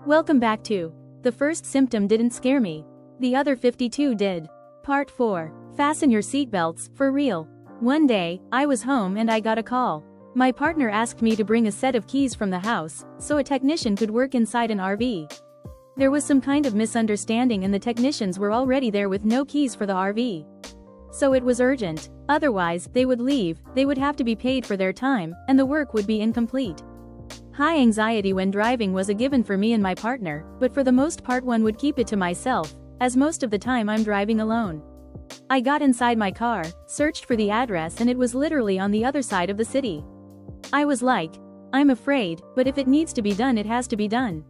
Welcome back to The First Symptom Didn't Scare Me. The Other 52 Did. Part 4. Fasten your seatbelts, for real. One day, I was home and I got a call. My partner asked me to bring a set of keys from the house, so a technician could work inside an RV. There was some kind of misunderstanding and the technicians were already there with no keys for the RV. So it was urgent, otherwise, they would leave, they would have to be paid for their time, and the work would be incomplete. High anxiety when driving was a given for me and my partner, but for the most part one would keep it to myself, as most of the time I'm driving alone. I got inside my car, searched for the address and it was literally on the other side of the city. I was like, I'm afraid, but if it needs to be done it has to be done.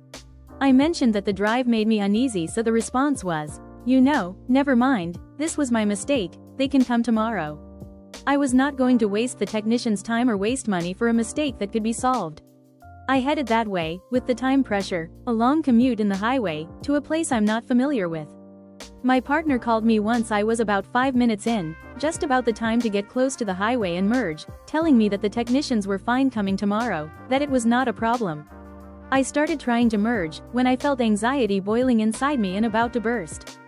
I mentioned that the drive made me uneasy, so the response was, never mind, this was my mistake, they can come tomorrow. I was not going to waste the technician's time or waste money for a mistake that could be solved. I headed that way, with the time pressure, a long commute in the highway, to a place I'm not familiar with. My partner called me once I was about 5 minutes in, just about the time to get close to the highway and merge, telling me that the technicians were fine coming tomorrow, that it was not a problem. I started trying to merge, when I felt anxiety boiling inside me and about to burst.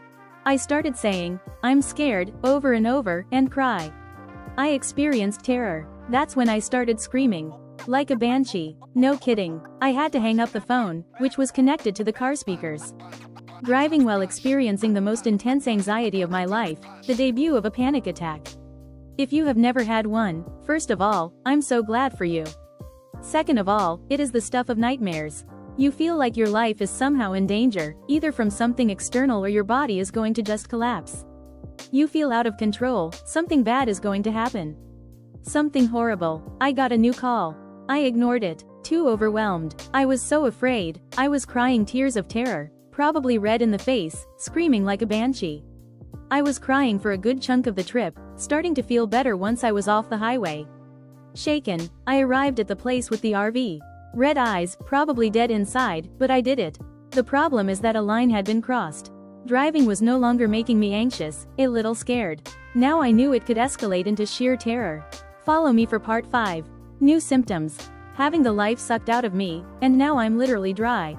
I started saying, I'm scared, over and over, and cry. I experienced terror. That's when I started screaming. Like a banshee. No kidding. I had to hang up the phone, which was connected to the car speakers. Driving while experiencing the most intense anxiety of my life, the debut of a panic attack. If you have never had one, first of all, I'm so glad for you. Second of all, it is the stuff of nightmares. You feel like your life is somehow in danger, either from something external or your body is going to just collapse. You feel out of control, something bad is going to happen. Something horrible. I got a new call. I ignored it, too overwhelmed. I was so afraid, I was crying tears of terror, probably red in the face, screaming like a banshee. I was crying for a good chunk of the trip, starting to feel better once I was off the highway. Shaken, I arrived at the place with the RV. Red eyes, probably dead inside, but I did it. The problem is that a line had been crossed. Driving was no longer making me anxious, a little scared. Now I knew it could escalate into sheer terror. Follow me for part 5. New symptoms. Having the life sucked out of me, and now I'm literally dry.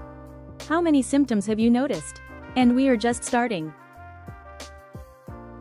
How many symptoms have you noticed? And we are just starting.